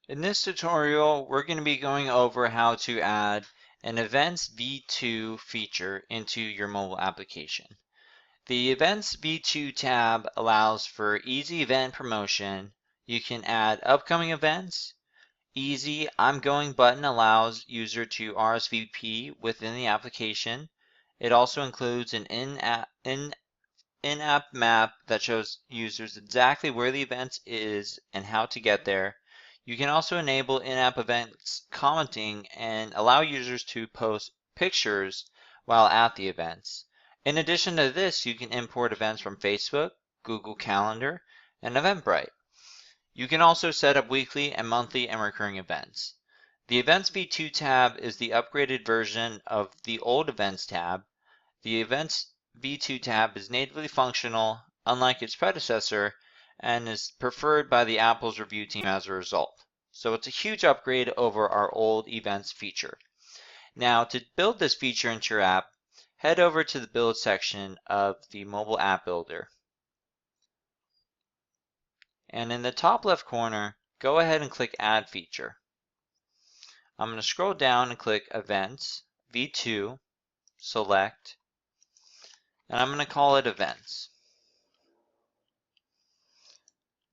In this tutorial, we're going to be going over how to add an Events v2 feature into your mobile application. The Events v2 tab allows for easy event promotion. You can add upcoming events. Easy I'm Going button allows user to RSVP within the application. It also includes an in-app map that shows users exactly where the event is and how to get there. You can also enable in-app events commenting and allow users to post pictures while at the events. In addition to this, you can import events from Facebook, Google Calendar, and Eventbrite. You can also set up weekly and monthly and recurring events. The Events v2 tab is the upgraded version of the old Events tab. The Events v2 tab is natively functional, unlike its predecessor, and is preferred by the Apple's review team as a result. So it's a huge upgrade over our old Events feature. Now, to build this feature into your app, head over to the Build section of the Mobile App Builder. And in the top left corner, go ahead and click Add Feature. I'm going to scroll down and click Events, v2, select, and I'm going to call it Events.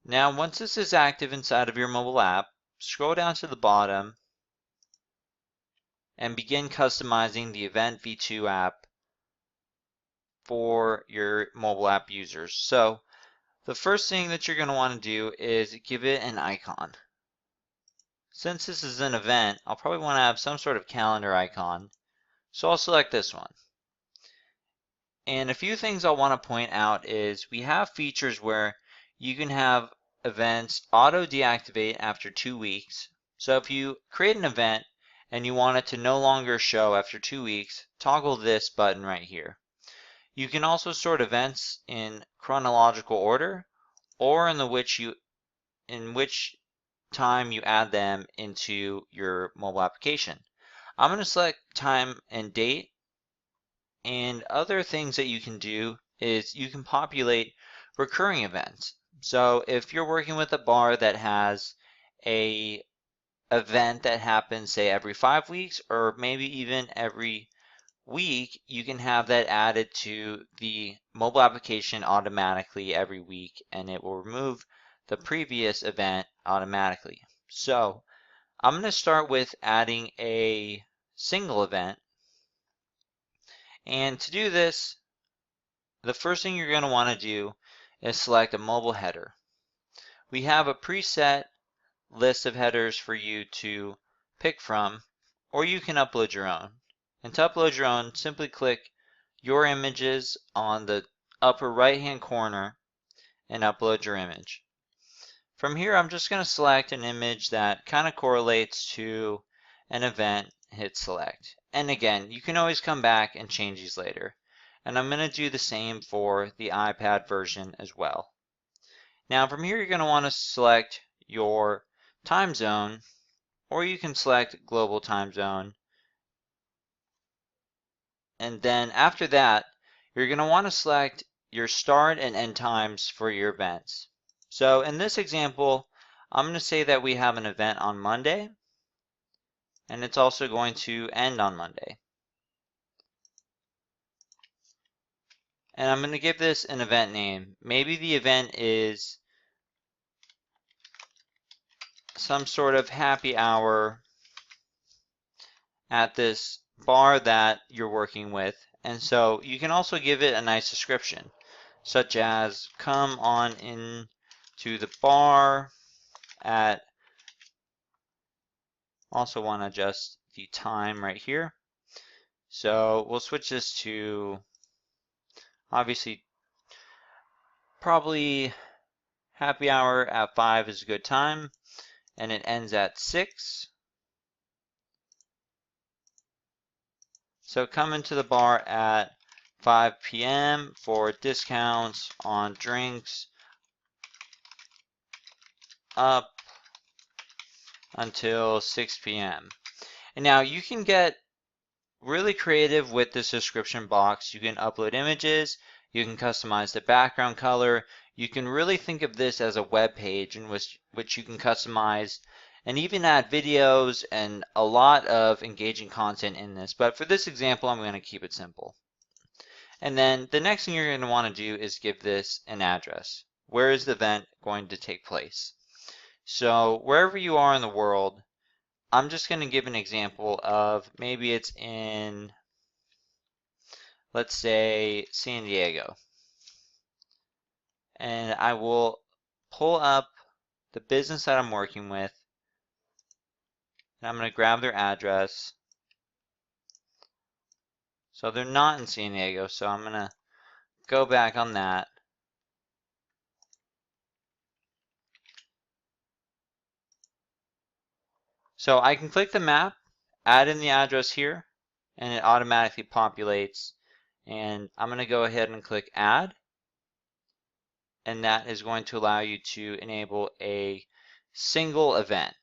Now, once this is active inside of your mobile app, scroll down to the bottom and begin customizing the Event v2 app for your mobile app users. So, the first thing that you're going to want to do is give it an icon. Since this is an event, I'll probably want to have some sort of calendar icon, so I'll select this one. And a few things I'll want to point out is we have features where you can have events auto deactivate after 2 weeks. So if you create an event and you want it to no longer show after 2 weeks, toggle this button right here. You can also sort events in chronological order or in which time you add them into your mobile application. I'm going to select time and date. And other things that you can do is you can populate recurring events. So if you're working with a bar that has a event that happens, say, every 5 weeks or maybe even every week, you can have that added to the mobile application automatically every week, and it will remove the previous event automatically. So I'm going to start with adding a single event. And to do this, the first thing you're going to want to do is select a mobile header. We have a preset list of headers for you to pick from, or you can upload your own. And to upload your own, simply click Your Images on the upper right-hand corner and upload your image. From here, I'm just going to select an image that kind of correlates to an event, hit select. And again, you can always come back and change these later. And I'm going to do the same for the iPad version as well. Now from here, you're going to want to select your time zone, or you can select global time zone. And then after that, you're going to want to select your start and end times for your events. So in this example, I'm going to say that we have an event on Monday, and it's also going to end on Monday. And I'm going to give this an event name. Maybe the event is some sort of happy hour at this bar that you're working with. And so you can also give it a nice description, such as come on in to the bar at, also want to adjust the time right here. So we'll switch this to, obviously, probably happy hour at 5 is a good time, and it ends at 6. So come into the bar at 5 p.m. for discounts on drinks up until 6 p.m. And now you can get really creative with this description box. You can upload images, you can customize the background color, you can really think of this as a web page in which you can customize and even add videos and a lot of engaging content in this. But for this example, I'm going to keep it simple. And then the next thing you're going to want to do is give this an address. Where is the event going to take place? So wherever you are in the world, I'm just going to give an example of maybe it's in, let's say, San Diego. And I will pull up the business that I'm working with, and I'm going to grab their address. So they're not in San Diego, so I'm going to go back on that. So I can click the map, add in the address here, and it automatically populates. And I'm going to go ahead and click add. And that is going to allow you to enable a single event.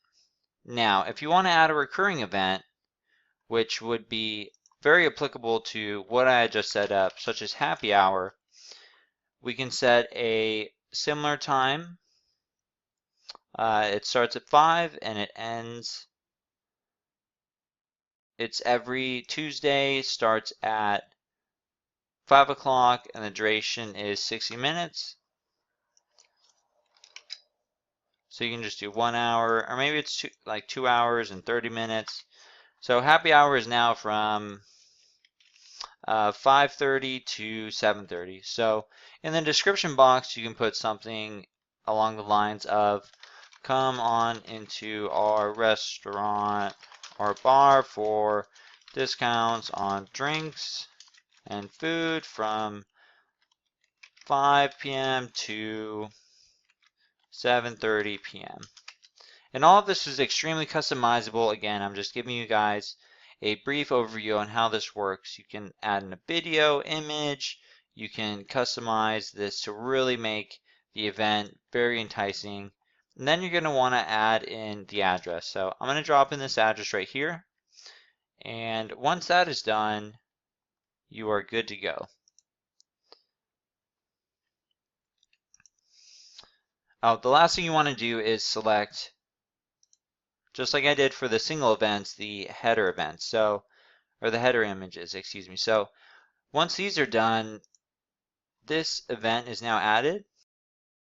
Now, if you want to add a recurring event, which would be very applicable to what I just set up, such as happy hour, we can set a similar time. It starts at 5 and it ends. It's every Tuesday, starts at 5 o'clock, and the duration is 60 minutes. So you can just do 1 hour, or maybe it's like 2 hours and 30 minutes. So happy hour is now from 5:30 to 7:30. So in the description box, you can put something along the lines of, come on into our restaurant or bar for discounts on drinks and food from 5 p.m. to 7:30 p.m. And all of this is extremely customizable. Again, I'm just giving you guys a brief overview on how this works. You can add in a video, image, you can customize this to really make the event very enticing. And then you're going to want to add in the address. So I'm going to drop in this address right here. And once that is done, you are good to go. The last thing you want to do is select, just like I did for the single events, the header events. So, or the header images, excuse me. So once these are done, this event is now added.